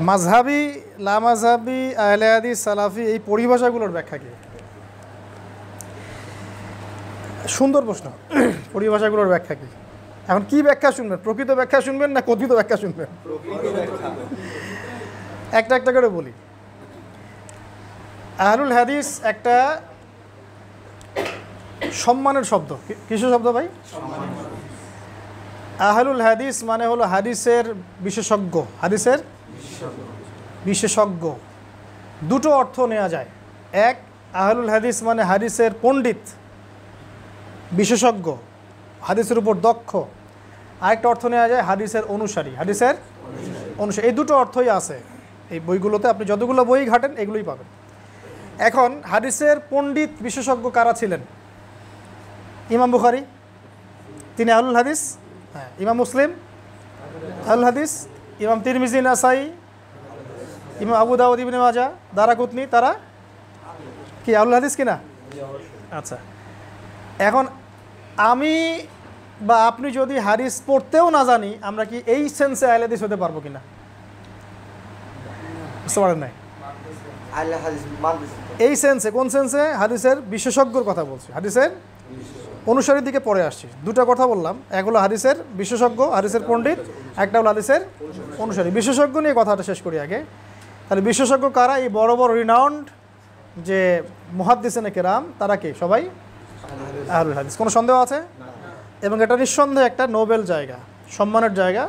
মাযহাবি, লামাযহাবি, আহলে হাদিস, সালাফি এই পরিভাষাগুলোর ব্যাখ্যা কি? সুন্দর প্রশ্ন। পরিভাষাগুলোর ব্যাখ্যা কি? এখন কি ব্যাখ্যা শুনবেন? প্রকৃত ব্যাখ্যা শুনবেন না কথিত ব্যাখ্যা শুনবেন? একটা একটা করে বলি। আহলুল হাদিস একটা সম্মানের শব্দ। কিসের শব্দ ভাই? আহলুল হাদিস মানে হলো হাদিসের বিশেষজ্ঞ। হাদিসের বিশেষজ্ঞ দুটো অর্থ নেওয়া যায়। এক, আহলুল হাদিস মানে হাদিসের পণ্ডিত, বিশেষজ্ঞ, হাদিসের উপর দক্ষ। আরেকটা অর্থ নেওয়া যায় হাদিসের অনুসারী। হাদিসের অনুসারী, এই দুটো অর্থই আছে এই বইগুলোতে। আপনি যতগুলো বই ঘাটেন এগুলোই পাবেন। এখন হাদিসের পণ্ডিত বিশেষজ্ঞ কারা ছিলেন? ইমাম বুখারী, তিনি আহলুল হাদিস। হ্যাঁ। ইমাম মুসলিম আহলুল হাদিস। ইমাম তিরমিজি, নাসাই, ইমাম আবু দাউদ, ইবনে মাজাহ, দারাকুতনি, তারা কি আহলুল হাদিস কিনা? আচ্ছা, এখন আমি বা আপনি যদি হাদিস পড়তেও না জানি, আমরা কি এই সেন্সে আহলে হাদিস হতে পারবো কিনা? বুঝতে পারেন নাই? এই সেন্সে, কোন সেন্সে? হাদিসের বিশেষজ্ঞর কথা বলছি, হাদিসের অনুসারীর দিকে পরে আসছি। দুটো কথা বললাম, এক হলো হাদিসের বিশেষজ্ঞ, হাদিসের পণ্ডিত, একটা হলো হাদিসের অনুসারী। বিশেষজ্ঞ নিয়ে কথাটা শেষ করি আগে। তাহলে বিশেষজ্ঞ কারা? এই বড় বড় রিনাউন্ড যে মুহাদ্দিসিনে কেরাম, তারা কি? সবাই আহলুল হাদিস। কোনো সন্দেহ আছে? এবং এটা নিঃসন্দেহে একটা নোবেল জায়গা, সম্মানের জায়গা।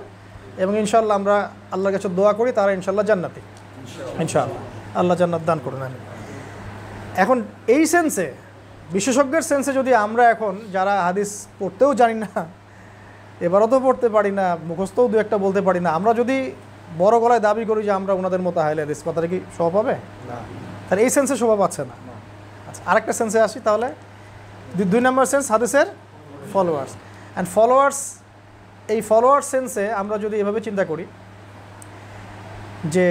এবং ইনশাআল্লাহ আমরা আল্লাহর কাছে দোয়া করি তারা ইনশাআল্লাহ জান্নাতি। ইনশাআল্লাহ আল্লাহ জান্নাত দান করুন। আমি এখন এই সেন্সে, বিশেষজ্ঞের সেন্সে যদি আমরা এখন যারা হাদিস পড়তেও জানি না, এবারও তো পড়তে পারি না, মুখস্থও দু একটা বলতে পারি না, আমরা যদি বড় গলায় দাবি করি যে আমরা ওনাদের মতো আহলে হাদিস, কথাটা কি শোভা পাবে? তাহলে এই সেন্সে শোভা পাচ্ছে না। আচ্ছা, আরেকটা সেন্সে আসি তাহলে। দুই নম্বর সেন্স হাদিসের ফলোয়ার্স। অ্যান্ড ফলোয়ার্স, এই ফলোয়ার্স সেন্সে আমরা যদি এভাবে চিন্তা করি যে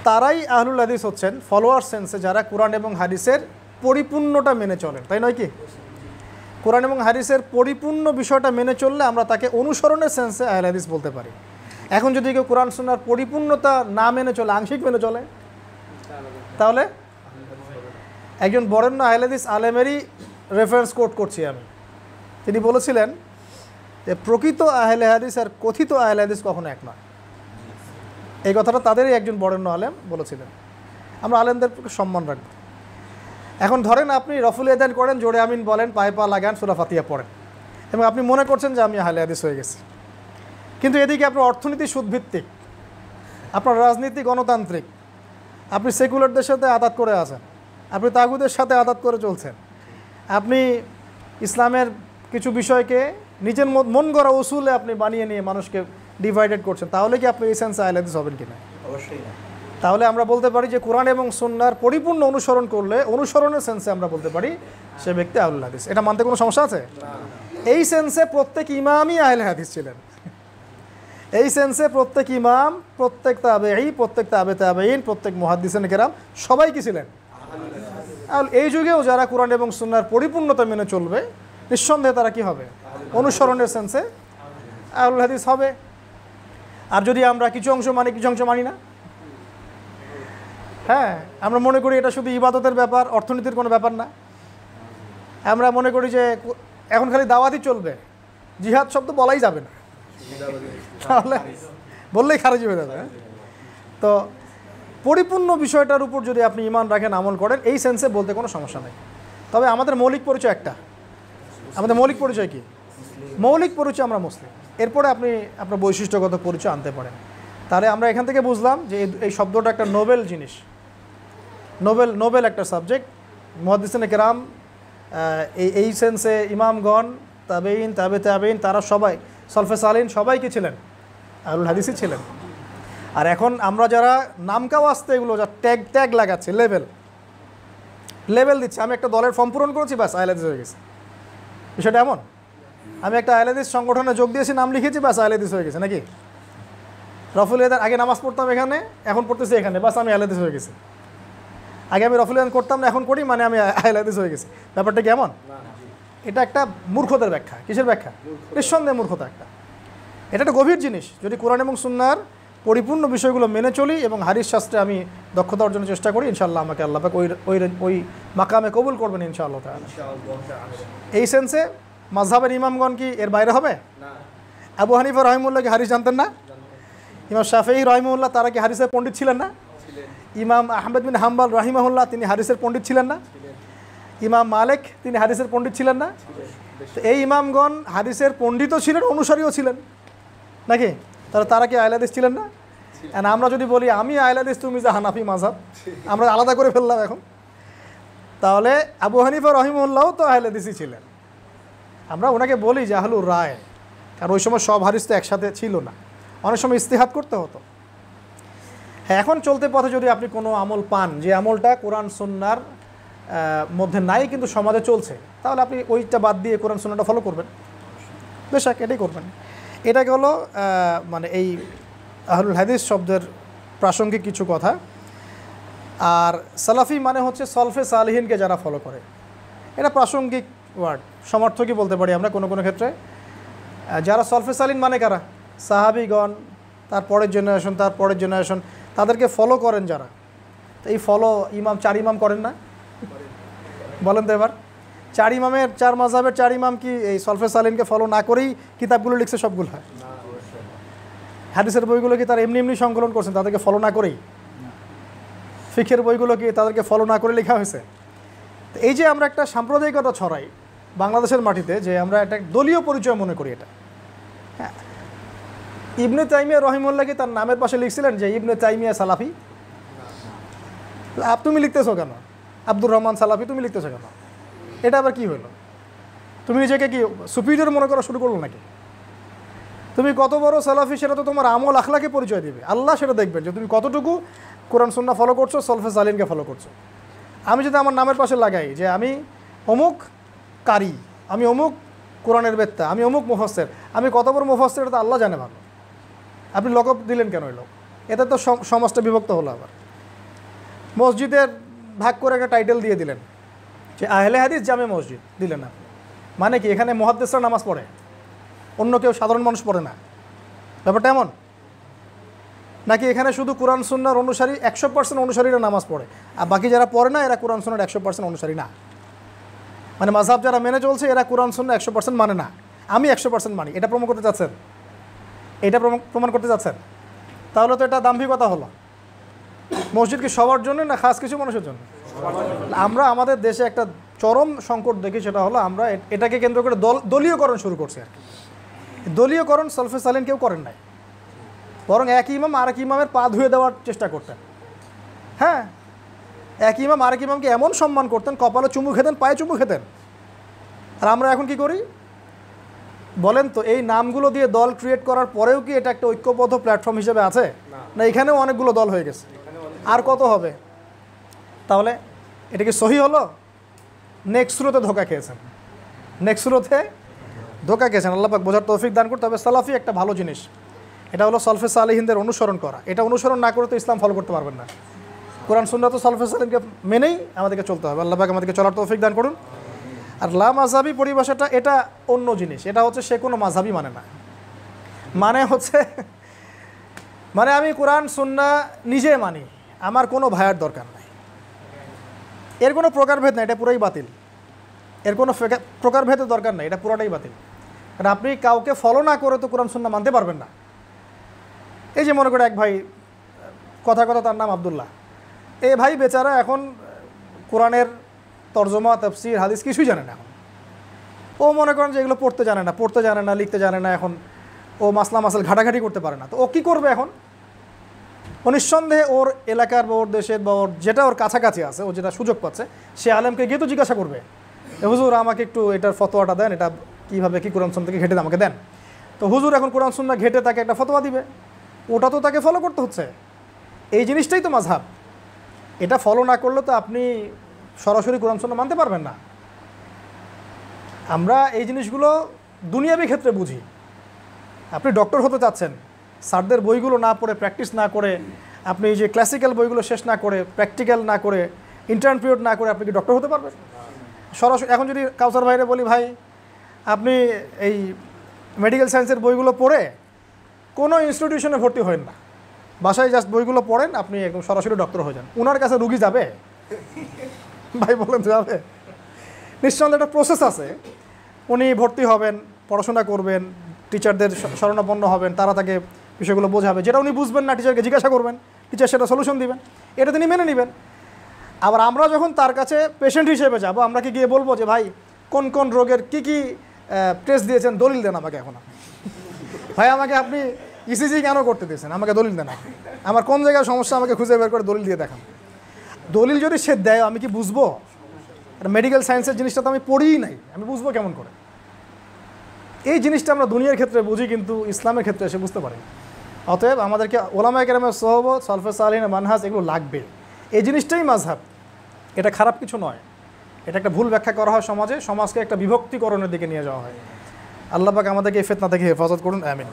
তারাই আহলুল হাদিস হচ্ছেন, ফলোয়ার সেন্সে যারা কোরআন এবং হাদিসের পরিপূর্ণটা মেনে চলেন, তাই নয় কি? কোরআন এবং হাদিসের পরিপূর্ণ বিষয়টা মেনে চললে আমরা তাকে অনুসরণের সেন্সে আহলে হাদিস বলতে পারি। এখন যদি কেউ কোরআন সুন্নাহর পরিপূর্ণতা না মেনে চলে, আংশিক মেনে চলে, তাহলে একজন বরেণ্য আহলে হাদিস আলেমেরই রেফারেন্স কোট করছি আমি। তিনি বলেছিলেন যে প্রকৃত আহলে হাদিস আর কথিত আহলে হাদিস কখনো এক নয়। এই কথাটা তাদেরই একজন বরেণ্য আলেম বলেছিলেন। আমরা আলেমদের সম্মান রাখব। এখন ধরেন আপনি রফুল ইয়াদান করেন, জোরে আমিন বলেন, পায়ে পা লাগান, সূরা ফাতিহা পড়েন, এবং আপনি মনে করছেন যে আমি আহলে হাদিস হয়ে গেছি। কিন্তু এদিকে আপনার অর্থনীতি সুদভিত্তিক, আপনার রাজনীতি গণতান্ত্রিক, আপনি সেকুলারদের সাথে আদাত করে আছেন, আপনি তাগুদের সাথে আদাত করে চলছেন, আপনি ইসলামের কিছু বিষয়কে নিজের মন গড়া উসুলে আপনি বানিয়ে নিয়ে মানুষকে ডিভাইডেড করছেন, তাহলে কি আপনি এই সেন্সে আহলে হাদিস হবেন কিনা? অবশ্যই না। তাহলে আমরা বলতে পারি যে কোরআন এবং সুন্নাহর পরিপূর্ণ অনুসরণ করলে, অনুসরণের সেন্সে আমরা বলতে পারি সে ব্যক্তি আহলুল হাদিস। এটা মানতে কোনো সমস্যা আছে? এই সেন্সে প্রত্যেক ইমামই আহলে হাদিস ছিলেন। এই সেন্সে প্রত্যেক ইমাম, প্রত্যেক তাবেঈ, প্রত্যেক তাবে তাবেঈন, প্রত্যেক মুহাদ্দিসিনে কেরাম সবাই কি ছিলেন? আর এই যুগেও যারা কোরআন এবং সুন্নাহর পরিপূর্ণতা মেনে চলবে, নিঃসন্দেহে তারা কি হবে? অনুসরণের সেন্সে আহলুল হাদিস হবে। আর যদি আমরা কিছু অংশ মানি, কিছু অংশ মানি না, হ্যাঁ, আমরা মনে করি এটা শুধু ইবাদতের ব্যাপার, অর্থনীতির কোনো ব্যাপার না, আমরা মনে করি যে এখন খালি দাওয়াতই চলবে, জিহাদ শব্দ বলাই যাবে না, তাহলে বললেই খারিজ হয়ে যাবে। তো পরিপূর্ণ বিষয়টার উপর যদি আপনি ঈমান রাখেন, আমল করেন, এই সেন্সে বলতে কোনো সমস্যা নেই। তবে আমাদের মৌলিক পরিচয় একটা। আমাদের মৌলিক পরিচয় কি? মৌলিক পরিচয় আমরা মুসলিম। এরপরে আপনি আপনার বৈশিষ্ট্যগত পরিচয় আনতে পারেন। তাহলে আমরা এখান থেকে বুঝলাম যে এই শব্দটা একটা নোবেল জিনিস, নোবেল একটা সাবজেক্ট। মুহাদ্দিসিনে কেরাম এই সেন্সে ইমামগণ, তাবেঈন, তাবে তাবেঈন, তারা সবাই, সলফে সালিন সবাই কি ছিলেন? আহলুল হাদিসই ছিলেন। আর এখন আমরা যারা নামকাও আসতে এগুলো যা ট্যাগ লাগাচ্ছে, লেভেল দিচ্ছে, আমি একটা দলের ফর্ম পূরণ করেছি, ব্যাস আহলে হাদিস হয়ে গেছে। বিষয়টা এমন, আমি একটা আহলে হাদিস সংগঠনে যোগ দিয়েছি, নাম লিখেছি, ব্যাস আহলে হাদিস হয়ে গেছে নাকি? রফুল ইয়াদান আগে নামাজ পড়তাম এখানে, এখন পড়তেছি এখানে, বাস আমি আহলে হাদিস হয়ে গেছি। আগে আমি রফুল ইয়াদান করতাম না, এখন করি, মানে আমি আহলে হাদিস হয়ে গেছি। ব্যাপারটা কেমন? এটা একটা মূর্খতার ব্যাখ্যা। কিসের ব্যাখ্যা? নিঃসন্দেহে মূর্খতা একটা। এটা একটা গভীর জিনিস। যদি কোরআন এবং সুন্নাহর পরিপূর্ণ বিষয়গুলো মেনে চলি এবং হাদিস শাস্ত্রে আমি দক্ষতা অর্জনের চেষ্টা করি, ইনশাআল্লাহ আমাকে আল্লাহ পাক ওই মাকামে কবুল করবেন ইনশাআল্লাহ তাআলা। এই সেন্সে মাযহাবের ইমামগণ কি এর বাইরে হবে? আবু হানিফা রহিমাহুল্লাহ কি হাদিস জানতেন না? ইমাম শাফিঈ রহিমাহুল্লাহ তারা কি হাদিসের পণ্ডিত ছিলেন না? ইমাম আহমেদ বিন হাম্বল রহিমাহুল্লাহ তিনি হাদিসের পণ্ডিত ছিলেন না? ইমাম মালিক তিনি হাদিসের পণ্ডিত ছিলেন না? তো এই ইমামগণ হাদিসের পণ্ডিতও ছিলেন, অনুসারীও ছিলেন নাকি? তাহলে তারা কি আহলে হাদিস ছিলেন না? আর আমরা যদি বলি আমি আহলে হাদিস, তুমি যে হানাফি মাযহাব, আমরা আলাদা করে ফেললাম এখন। তাহলে আবু হানিফা রহিমাহুল্লাহও তো আহলে হাদিসই ছিলেন। আমরা ওনাকে বলি যে আহলুর রায়, কারণ ওই সময় সব হাদিস তো একসাথে ছিল না, অনেক সময় ইজতিহাদ করতে হতো। হ্যাঁ, এখন চলতে পথে যদি আপনি কোনো আমল পান যে আমলটা কোরআন সুন্নাহর মধ্যে নাই কিন্তু সমাজে চলছে, তাহলে আপনি ওইটা বাদ দিয়ে কোরআন সুন্নাহটা ফলো করবেন, বেশক এটাই করবেন। এটাকে হলো মানে এই আহলুল হাদিস শব্দের প্রাসঙ্গিক কিছু কথা। আর সালাফি মানে হচ্ছে সলফে সালিহিনকে যারা ফলো করে, এটা প্রাসঙ্গিক ওয়ার্ড, সমর্থকই বলতে পারি আমরা কোনো কোনো ক্ষেত্রে। যারা সলফে সালিন মানে কারা? সাহাবিগণ, তার পরের জেনারেশন, তার পরের জেনারেশন, তাদেরকে ফলো করেন যারা। তো এই ফলো ইমাম, 4 ইমাম করেন না? বলেন তো এবার, 4 ইমামের, 4 মাযহাবের 4 ইমাম কি এই সলফে সালিনকে ফলো না করেই কিতাবগুলো লিখছে সবগুলো? হয় হাদিসের বইগুলো কি তারা এমনি এমনি সংকলন করছেন তাদেরকে ফলো না করেই? ফিকহের বইগুলো কি তাদেরকে ফলো না করে লেখা হয়েছে? তো এই যে আমরা একটা সাম্প্রদায়িকতা ছড়াই বাংলাদেশের মাটিতে, যে আমরা একটা দলীয় পরিচয় মনে করি, এটা হ্যাঁ। ইবনে তাইমিয়া রহিমাহুল্লাহ কি তার নামের পাশে লিখছিলেন যে ইবনে তাইমিয়া সালাফি? তুমি লিখতেছো কেন? আব্দুর রহমান সালাফি তুমি লিখতেছো কেন? এটা আবার কি হলো? তুমি নিজেকে কি সুপিরিয়র মনে করা শুরু করলো নাকি? তুমি কত বড় সালাফি সেটা তো তোমার আমল আখলাকে পরিচয় দেবে, আল্লাহ সেটা দেখবেন যে তুমি কতটুকু কোরআন সুন্নাহ ফলো করছো, সলফে সালিনকে ফলো করছো। আমি যদি আমার নামের পাশে লাগাই যে আমি অমুক কারি, আমি অমুক কোরআনের বেত্তা, আমি অমুক মুফাসসির, আমি কত বড় মুফাসসির এটা তো আল্লাহ জানে ভালো। আপনি লকব দিলেন কেন? এলো এটা তো সমাজটা বিভক্ত হলো। আবার মসজিদের ভাগ করে একটা টাইটেল দিয়ে দিলেন যে আহলে হাদিস জামে মসজিদ দিলেন না, মানে কি এখানে মুহাদ্দিসরা নামাজ পড়ে, অন্য কেউ সাধারণ মানুষ পড়ে না? ব্যাপারটা এমন নাকি এখানে শুধু কোরআন সুন্নাহর অনুসারী 100% অনুসারীরা নামাজ পড়ে, আর বাকি যারা পড়ে না এরা কোরআন সুন্নাহর 100% অনুসারী না? মানে মাযহাব যারা মেনে চলছে এরা কোরআন সুন্নাহ 100% মানে না, আমি 100% মানি, এটা প্রমাণ করতে চাচ্ছেন? এটা প্রমাণ করতে চাচ্ছেন? তাহলে তো এটা দাম্ভিকতা হলো। মসজিদ কি সবার জন্য না খাস কিছু মানুষের জন্য? আমরা আমাদের দেশে একটা চরম সংকট দেখি, সেটা হলো আমরা এটাকে কেন্দ্র করে দলীয়করণ শুরু করছি। আর কি দলীয়করণ সলফে সালিন কেউ করেন নাই, বরং এক ইমাম আরেক ইমামের পা ধুয়ে দেওয়ার চেষ্টা করতেন। হ্যাঁ, এক ইমাম আরেক ইমামকে এমন সম্মান করতেন, কপালে চুমু খেতেন, পায়ে চুমু খেতেন। আর আমরা এখন কি করি বলেন তো? এই নামগুলো দিয়ে দল ক্রিয়েট করার পরেও কি এটা একটা ঐক্যবদ্ধ প্ল্যাটফর্ম হিসেবে আছে? না, এখানেও অনেকগুলো দল হয়ে গেছে, আর কত হবে? তাহলে এটা কি সহি হলো? নেক্সট সুরতে ধোকা খেয়েছেন, নেক্সট সুরতে ধোকা খেয়েছেন। আল্লাহ পাক বোঝার তৌফিক দান করতে হবে। সালাফি একটা ভালো জিনিস, এটা হলো সলফে সালিহিনদের অনুসরণ করা। এটা অনুসরণ না করে তো ইসলাম ফলো করতে পারবেন না। কোরআন সুন্নাহ তো সলফে সালিহিনকে মেনেই আমাদেরকে চলতে হবে। আল্লাহ পাক আমাদেরকে চলার তৌফিক দান করুন। আর লা মাযহাবি পরিভাষাটা এটা অন্য জিনিস, এটা হচ্ছে সে কোনো মাযহাবই মানে না, মানে হচ্ছে মানে আমি কোরআন সুন্নাহ নিজে মানি, আমার কোনো ভাইয়ার দরকার নাই, এর কোনো প্রকারভেদ নাই, এটা পুরোই বাতিল। এর কোনো প্রকারভেদের দরকার নাই, এটা পুরোটাই বাতিল। কারণ আপনি কাউকে ফলো না করে তো কোরআন সুন্নাহ মানতে পারবেন না। এই যে মনে করে এক ভাই, কথা তার নাম আব্দুল্লাহ, এই ভাই বেচারা এখন কোরআনের তর্জমা, তাফসীর, হাদিস কিছুই জানে না। এখন ও মনে করেন যে এগুলো পড়তে জানে না, লিখতে জানে না, এখন ও মাসলা মাসাল ঘাটাঘাটি করতে পারে না। তো ও কী করবে এখন? ও নিঃসন্দেহে ওর এলাকার বা ওর দেশের বা ওর যেটা ওর কাছাকাছি আছে, ও যেটা সুযোগ পাচ্ছে, সে আলেমকে গিয়ে তো জিজ্ঞাসা করবে, হুজুর আমাকে একটু এটার ফতোয়াটা দেন, এটা কীভাবে কি কোরআন সুন্নাহ থেকে ঘেটে আমাকে দেন। তো হুজুর এখন কোরআন সুন্নাহ ঘেটে তাকে একটা ফতোয়া দিবে, ওটা তো তাকে ফলো করতে হচ্ছে। এই জিনিসটাই তো মাযহাব। এটা ফলো না করলে তো আপনি সরাসরি কোরআন সুন্নাহ মানতে পারবেন না। আমরা এই জিনিসগুলো দুনিয়াবি ক্ষেত্রে বুঝি। আপনি ডক্টর হতে চাচ্ছেন, স্যারদের বইগুলো না পড়ে, প্র্যাকটিস না করে, আপনি এই যে ক্লাসিক্যাল বইগুলো শেষ না করে, প্র্যাকটিক্যাল না করে, ইন্টার্ন পিরিয়ড না করে আপনি কি ডক্টর হতে পারবেন? সরাসরি এখন যদি কাউসার ভাইরে বলি, ভাই আপনি এই মেডিকেল সায়েন্সের বইগুলো পড়ে কোনো ইনস্টিটিউশনে ভর্তি হন না, বাসায় জাস্ট বইগুলো পড়েন, আপনি একদম সরাসরি ডক্টর হয়ে যান। ওনার কাছে রুগী যাবে? ভাই বলেন যাবে? নিঃসন্দেহে একটা প্রসেস আছে। উনি ভর্তি হবেন, পড়াশোনা করবেন, টিচারদের শরণাপন্ন হবেন, তারা তাকে বিষয়গুলো বোঝাবে, যেটা উনি বুঝবেন না টিচারকে জিজ্ঞাসা করবেন, টিচার সেটা সলিউশন দিবেন, এটা তিনি মেনে নেবেন। আবার আমরা যখন তার কাছে পেশেন্ট হিসেবে যাব, আমরা কি গিয়ে বলবো যে ভাই কোন কোন রোগের কি কি টেস্ট দিয়েছেন, দলিল দেন আমাকে। এখন ভাই আমাকে আপনি ইসিজি কেন করতে দিয়েছেন, আমাকে দলিল দেন। আমার কোন জায়গায় সমস্যা আমাকে খুঁজে বের করে দলিল দিয়ে দেখান। দলিল যদি সে দেয় আমি কি বুঝবো? মেডিকেল সায়েন্সের জিনিসটা তো আমি পড়িই নাই, আমি বুঝবো কেমন করে? এই জিনিসটা আমরা দুনিয়ার ক্ষেত্রে বুঝি, কিন্তু ইসলামের ক্ষেত্রে এসে বুঝতে পারি। অতএব আমাদেরকে ওলামায়ে কেরামের সোহবত, সালফে সালিহিনের মানহাজ এগুলো লাগবে। এই জিনিসটাই মাযহাব, এটা খারাপ কিছু নয়। এটা একটা ভুল ব্যাখ্যা করা হয় সমাজে, সমাজকে একটা বিভক্তিকরণের দিকে নিয়ে যাওয়া হয়। আল্লাহ পাক আমাদেরকে এই ফিতনা থেকে হেফাজত করুন, আমিন।